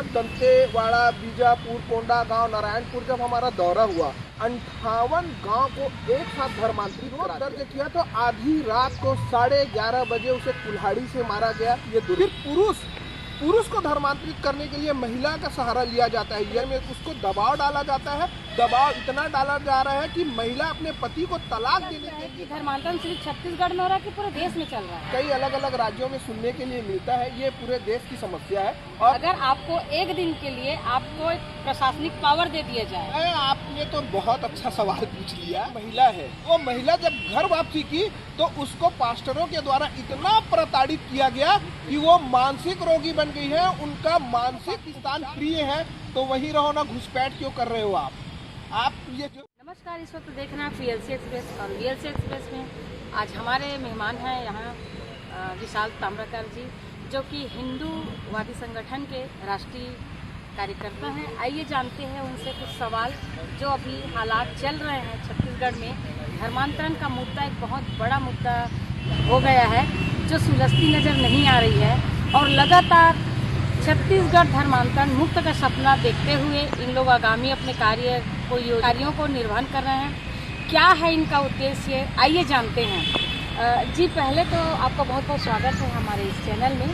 जब दंतेवाड़ा, बीजापुर, कोंडागांव, नारायणपुर जब हमारा दौरा हुआ, 58 गांव को एक साथ धर्मांतरित दर्ज किया। तो आधी रात को 11:30 बजे उसे कुल्हाड़ी से मारा गया। ये फिर पुरुष को धर्मांतरित करने के लिए महिला का सहारा लिया जाता है। ये में उसको दबाव डाला जाता है। दबाव इतना डाला जा रहा है कि महिला अपने पति को तलाक देने के लिए। धर्मांतरण सिर्फ छत्तीसगढ़ में हो रहा है कि पूरे देश में चल रहा है? कई अलग अलग राज्यों में सुनने के लिए मिलता है। ये पूरे देश की समस्या है। और अगर आपको एक दिन के लिए आपको एक प्रशासनिक पावर दे दिया जाए। आपने तो बहुत अच्छा सवाल पूछ लिया। महिला है, वो महिला जब घर वापसी की तो उसको पास्टरों के द्वारा इतना प्रताड़ित किया गया कि वो मानसिक रोगी बन गई है। उनका मानसिक स्थान प्रिय है, तो वहीं रहो ना, घुसपैठ क्यों कर रहे हो आप ये जो। नमस्कार, इस वक्त देखना वीएलसी एक्सप्रेस। और वीएलसी एक्सप्रेस में आज हमारे मेहमान हैं यहाँ विशाल ताम्रकार जी, जो कि हिंदूवादी संगठन के राष्ट्रीय कार्यकर्ता हैं। आइए जानते हैं उनसे कुछ सवाल जो अभी हालात चल रहे हैं छत्तीसगढ़ में। धर्मांतरण का मुद्दा एक बहुत बड़ा मुद्दा हो गया है जो सुलझती नज़र नहीं आ रही है, और लगातार छत्तीसगढ़ धर्मांतरण मुक्त का सपना देखते हुए इन लोग आगामी अपने कार्यों को निर्वहन कर रहे हैं। क्या है इनका उद्देश्य, आइए जानते हैं। जी, पहले तो आपका बहुत बहुत स्वागत है हमारे इस चैनल में।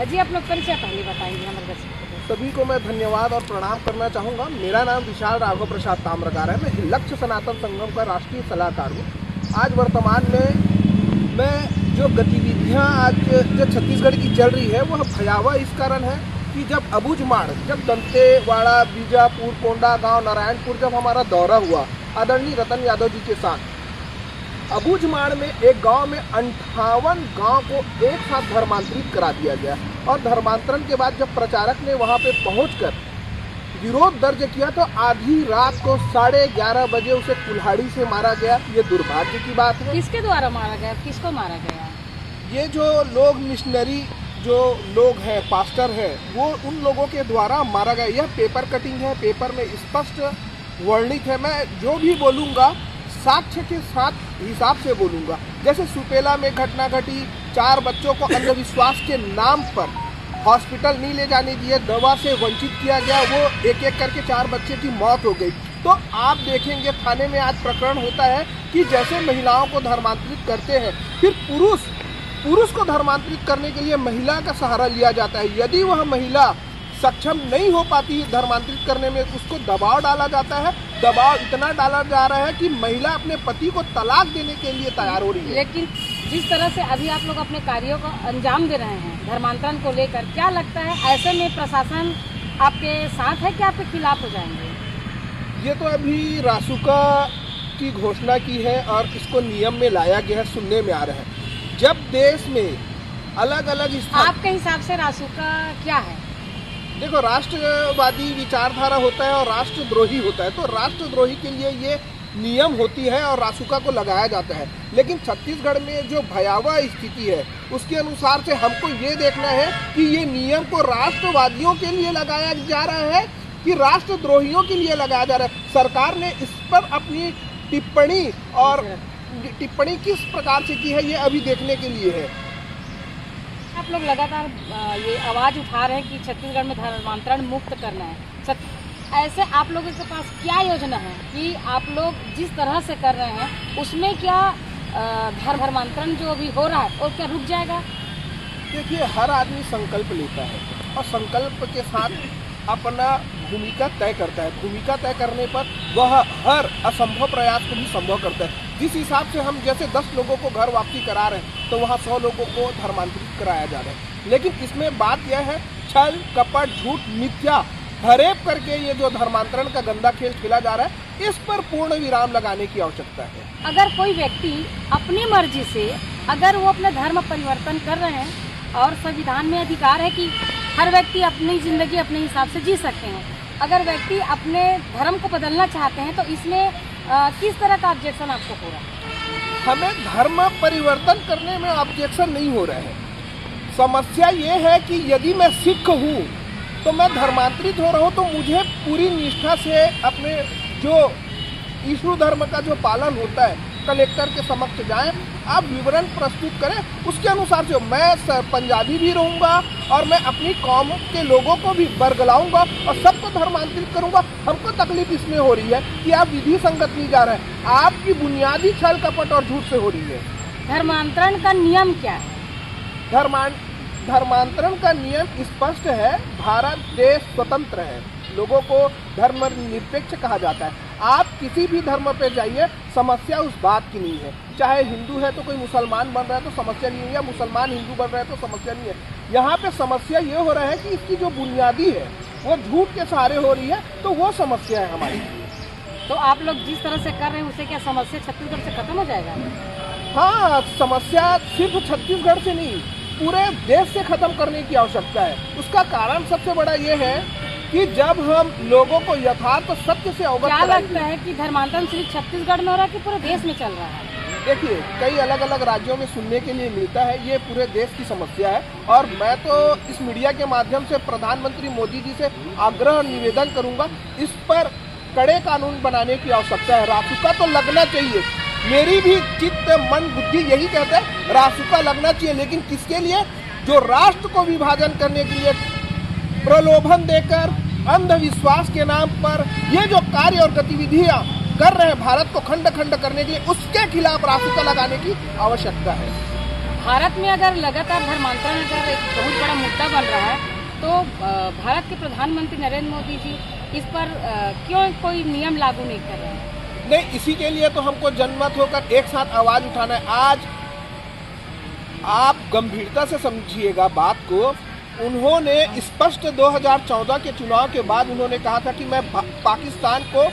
जी, आप लोग परिचय पहले बताइए हमारे दर्शकों को। सभी को मैं धन्यवाद और प्रणाम करना चाहूँगा। मेरा नाम विशाल राघव प्रसाद ताम्रकार है। मैं लक्ष्य सनातन संगम का राष्ट्रीय सलाहकार हूँ। आज वर्तमान में मैं जो गतिविधियाँ आज जो छत्तीसगढ़ की चल रही है वह भयावह इस कारण है कि जब अबूझमाड़, जब दंतेवाड़ा, बीजापुर, कोंडागांव, नारायणपुर जब हमारा दौरा हुआ आदरणीय रतन यादव जी के साथ, अबूझमाड़ में एक गांव में 58 गांव को एक साथ धर्मांतरित करा दिया गया। और धर्मांतरण के बाद जब प्रचारक ने वहां पे पहुंचकर विरोध दर्ज किया तो आधी रात को 11:30 बजे उसे कुल्हाड़ी से मारा गया। ये दुर्भाग्य की बात है। किसके द्वारा मारा गया, किसको मारा गया? ये जो लोग मिशनरी जो लोग हैं, पास्टर हैं, वो उन लोगों के द्वारा मारा गया। यह पेपर कटिंग है, पेपर में स्पष्ट वर्णित है। मैं जो भी बोलूँगा साक्ष्य के साथ हिसाब से बोलूँगा। जैसे सुपेला में घटना घटी, 4 बच्चों को अंधविश्वास के नाम पर हॉस्पिटल नहीं ले जाने दिए, दवा से वंचित किया गया, वो एक एक करके 4 बच्चे की मौत हो गई। तो आप देखेंगे थाने में आज प्रकरण होता है कि जैसे महिलाओं को धर्मांतरित करते हैं, फिर पुरुष को धर्मांतरित करने के लिए महिला का सहारा लिया जाता है। यदि वह महिला सक्षम नहीं हो पाती है धर्मांतरित करने में, उसको दबाव डाला जाता है। दबाव इतना डाला जा रहा है कि महिला अपने पति को तलाक देने के लिए तैयार हो रही है। लेकिन जिस तरह से अभी आप लोग अपने कार्यों को अंजाम दे रहे हैं धर्मांतरण को लेकर, क्या लगता है ऐसे में प्रशासन आपके साथ है कि आपके खिलाफ हो जाएंगे? ये तो अभी रासुका की घोषणा की है और इसको नियम में लाया गया है, सुनने में आ रहा है। जब देश में अलग अलग आपके हिसाब से रासुका क्या है? देखो, राष्ट्रवादी विचारधारा होता है और राष्ट्रद्रोही होता है। तो राष्ट्रद्रोही के लिए ये नियम होती है और रासुका को लगाया जाता है। लेकिन छत्तीसगढ़ में जो भयावह स्थिति है उसके अनुसार से हमको ये देखना है कि ये नियम को राष्ट्रवादियों के लिए लगाया जा रहा है कि राष्ट्रद्रोहियों के लिए लगाया जा रहा है। सरकार ने इस पर अपनी टिप्पणी किस प्रकार से की है ये अभी देखने के लिए है। आप लोग लगातार ये आवाज़ उठा रहे हैं कि छत्तीसगढ़ में धर्मांतरण मुक्त करना है। ऐसे आप लोगों के पास क्या योजना है कि आप लोग जिस तरह से कर रहे हैं उसमें क्या धर्मांतरण जो अभी हो रहा है वो क्या रुक जाएगा? देखिए, हर आदमी संकल्प लेता है और संकल्प के साथ अपना भूमिका तय करता है। भूमिका तय करने पर वह हर असंभव प्रयास को भी संभव करता है। जिस हिसाब से हम जैसे 10 लोगों को घर वापसी करा रहे हैं तो वहाँ 100 लोगों को धर्मांतरित कराया जा रहा है। लेकिन इसमें बात यह है, छल कपट झूठ मिथ्या फरेब करके ये जो धर्मांतरण का गंदा खेल खेला जा रहा है, इस पर पूर्ण विराम लगाने की आवश्यकता है। अगर कोई व्यक्ति अपनी मर्जी से अगर वो अपना धर्म परिवर्तन कर रहे हैं, और संविधान में अधिकार है कि हर व्यक्ति अपनी ज़िंदगी अपने हिसाब से जी सकते हैं, अगर व्यक्ति अपने धर्म को बदलना चाहते हैं तो इसमें किस तरह का ऑब्जेक्शन आपको हो रहा है? हमें धर्म परिवर्तन करने में ऑब्जेक्शन नहीं हो रहा है। समस्या ये है कि यदि मैं सिख हूँ तो मैं धर्मांतरित हो रहा हूँ तो मुझे पूरी निष्ठा से अपने जो ईश्वर धर्म का जो पालन होता है कलेक्टर के समक्ष जाएं, आप विवरण प्रस्तुत करें, उसके अनुसार से मैं पंजाबी भी रहूँगा और मैं अपनी कौम के लोगों को भी बरगलाऊंगा और सबको धर्मांतरित करूंगा। हमको तकलीफ इसमें हो रही है कि आप विधि संगत नहीं जा रहे हैं, आपकी बुनियादी छल कपट और झूठ से हो रही है। धर्मांतरण का नियम क्या है? धर्मांतरण का नियम स्पष्ट है। भारत देश स्वतंत्र है, लोगों को धर्म निरपेक्ष कहा जाता है। आप किसी भी धर्म पे जाइए, समस्या उस बात की नहीं है। चाहे हिंदू है तो कोई मुसलमान बन रहा है तो समस्या नहीं है, या मुसलमान हिंदू बन रहा है तो समस्या नहीं है। यहाँ पे समस्या ये हो रहा है कि इसकी जो बुनियादी है वो झूठ के सहारे हो रही है, तो वो समस्या है हमारी। तो आप लोग जिस तरह से कर रहे हैं उससे क्या समस्या छत्तीसगढ़ से खत्म हो जाएगा? हाँ, समस्या सिर्फ छत्तीसगढ़ से नहीं, पूरे देश से खत्म करने की आवश्यकता है। उसका कारण सबसे बड़ा ये है कि जब हम लोगों को यथार्थ सत्य से अवगत क्या कराएंगे। लगता है कि धर्मांतरण सिर्फ छत्तीसगढ़ में हो रहा है कि पूरे देश में चल रहा है? देखिए, कई अलग अलग राज्यों में सुनने के लिए मिलता है, ये पूरे देश की समस्या है। और मैं तो इस मीडिया के माध्यम से प्रधानमंत्री मोदी जी से आग्रह और निवेदन करूंगा, इस पर कड़े कानून बनाने की आवश्यकता है। रासुका तो लगना चाहिए, मेरी भी चित्त मन बुद्धि यही कहता है, रासुका लगना चाहिए, लेकिन किसके लिए? जो राष्ट्र को विभाजन करने के लिए प्रलोभन देकर अंधविश्वास के नाम पर ये जो कार्य और गतिविधियां कर रहे हैं भारत को खंड खंड करने के लिए, उसके खिलाफ रासुका लगाने की आवश्यकता है। भारत में अगर लगातार धर्मांतरण अगर एक बहुत बड़ा मुद्दा बन रहा है तो भारत के प्रधानमंत्री नरेंद्र मोदी जी इस पर क्यों कोई नियम लागू नहीं कर रहे हैं? नहीं, इसी के लिए तो हमको जनमत होकर एक साथ आवाज उठाना है। आज आप गंभीरता से समझिएगा बात को। उन्होंने स्पष्ट 2014 के चुनाव के बाद उन्होंने कहा था कि मैं पाकिस्तान को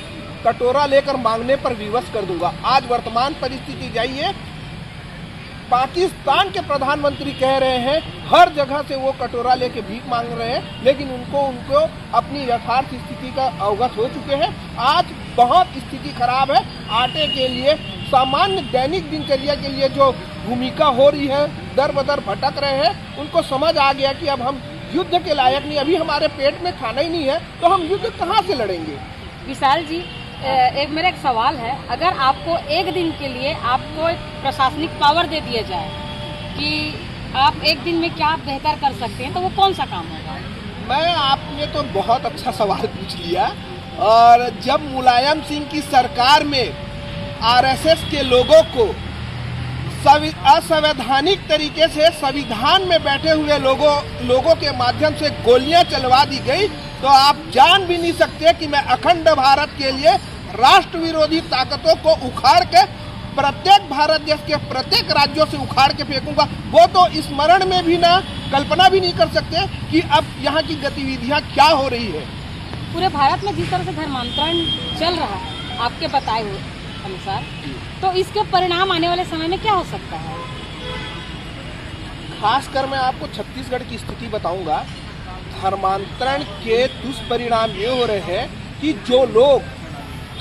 कटोरा लेकर मांगने पर विवश कर दूंगा। आज वर्तमान परिस्थिति जाइए, पाकिस्तान के प्रधानमंत्री कह रहे हैं हर जगह से वो कटोरा लेके भीख मांग रहे हैं, लेकिन उनको अपनी यथार्थ स्थिति का अवगत हो चुके हैं। आज बहुत स्थिति खराब है। आटे के लिए, सामान्य दैनिक दिनचर्या के लिए जो भूमिका हो रही है, दर बदर भटक रहे हैं। उनको समझ आ गया कि अब हम युद्ध के लायक नहीं, अभी हमारे पेट में खाना ही नहीं है तो हम युद्ध कहाँ से लड़ेंगे। विशाल जी, मेरा एक सवाल है, अगर आपको एक दिन के लिए आपको एक प्रशासनिक पावर दे दिया जाए कि आप एक दिन में क्या बेहतर कर सकते हैं, तो वो कौन सा काम होगा? आपने तो बहुत अच्छा सवाल पूछ लिया। और जब मुलायम सिंह की सरकार में आरएसएस के लोगों को असंवैधानिक तरीके से संविधान में बैठे हुए लोगों के माध्यम से गोलियां चलवा दी गई, तो आप जान भी नहीं सकते कि मैं अखंड भारत के लिए राष्ट्र विरोधी ताकतों को उखाड़ के प्रत्येक भारत देश के प्रत्येक राज्यों से उखाड़ के फेंकूंगा। वो तो स्मरण में भी ना, कल्पना भी नहीं कर सकते कि अब यहाँ की गतिविधियाँ क्या हो रही है। पूरे भारत में जिस तरह से धर्मांतरण चल रहा है आपके बताए हुए अनुसार, तो इसके परिणाम आने वाले समय में क्या हो सकता है? खासकर मैं आपको छत्तीसगढ़ की स्थिति बताऊंगा। धर्मांतरण के दुष्परिणाम ये हो रहे हैं कि जो लोग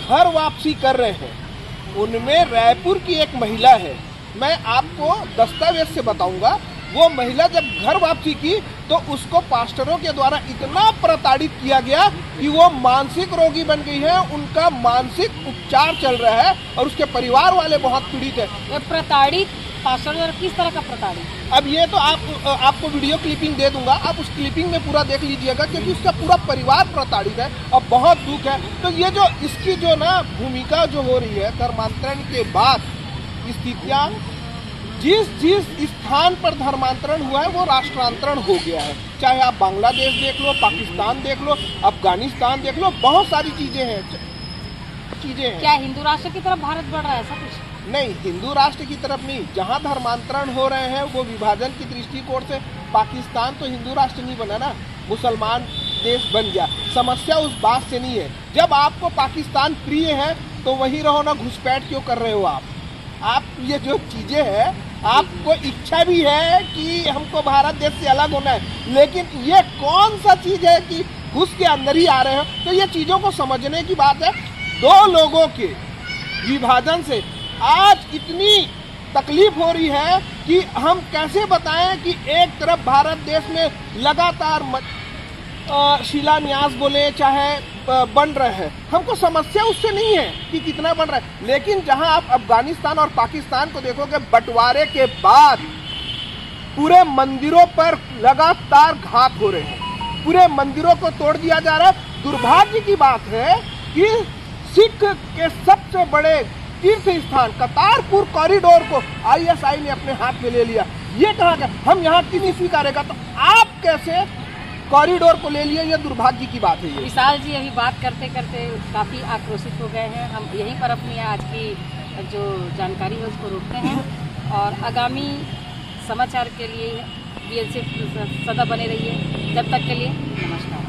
घर वापसी कर रहे हैं, उनमें रायपुर की एक महिला है। मैं आपको दस्तावेज से बताऊंगा। वो महिला जब घर वापसी की तो उसको पास्टरों के द्वारा इतना प्रताड़ित किया गया कि वो मानसिक रोगी बन गई है। उनका मानसिक उपचार चल रहा है और उसके परिवार वाले बहुत पीड़ित है। प्रताड़ित पास्टर किस तरह का प्रताड़ित? अब ये तो आपको वीडियो क्लिपिंग दे दूंगा, आप उस क्लिपिंग में पूरा देख लीजिएगा, क्योंकि उसका पूरा परिवार प्रताड़ित है और बहुत दुख है। तो ये जो इसकी जो ना भूमिका जो हो रही है धर्मांतरण के बाद, स्थितियाँ जिस स्थान पर धर्मांतरण हुआ है वो राष्ट्रांतरण हो गया है। चाहे आप बांग्लादेश देख लो, पाकिस्तान देख लो, अफगानिस्तान देख लो, बहुत सारी चीजें हैं। क्या हिंदू राष्ट्र की तरफ भारत बढ़ रहा है? ऐसा कुछ नहीं, हिंदू राष्ट्र की तरफ नहीं। जहाँ धर्मांतरण हो रहे हैं वो विभाजन की दृष्टिकोण से, पाकिस्तान तो हिंदू राष्ट्र नहीं बना ना, मुसलमान देश बन गया। समस्या उस बात से नहीं है। जब आपको पाकिस्तान प्रिय है तो वहीं रहो ना, घुसपैठ क्यों कर रहे हो आप ये जो चीजें हैं, आपको इच्छा भी है कि हमको भारत देश से अलग होना है, लेकिन ये कौन सा चीज है कि घुस के अंदर ही आ रहे हो। तो ये चीजों को समझने की बात है। दो लोगों के विभाजन से आज इतनी तकलीफ हो रही है कि हम कैसे बताएं कि एक तरफ भारत देश में लगातार शिलान्यास बोले चाहे बन रहे हैं, हमको समस्या उससे नहीं है कि कितना बन रहा है, लेकिन जहां आप अफगानिस्तान और पाकिस्तान को देखोगे, बंटवारे के बाद पूरे मंदिरों पर लगातार घात हो रहे हैं, पूरे मंदिरों को तोड़ दिया जा रहा है। दुर्भाग्य की बात है कि सिख के सबसे बड़े तीर्थ स्थान करतारपुर कॉरिडोर को आईएसआई ने अपने हाथ में ले लिया। ये कहा कि हम यहाँ की नहीं स्वीकारेगा, तो आप कैसे कॉरिडोर को ले लिए? ये दुर्भाग्य की बात है। ये विशाल जी अभी बात करते करते काफ़ी आक्रोशित हो गए हैं। हम यहीं पर अपनी आज की जो जानकारी है उसको रोकते हैं और आगामी समाचार के लिए BLC सदा बने रहिए। जब तक के लिए नमस्कार।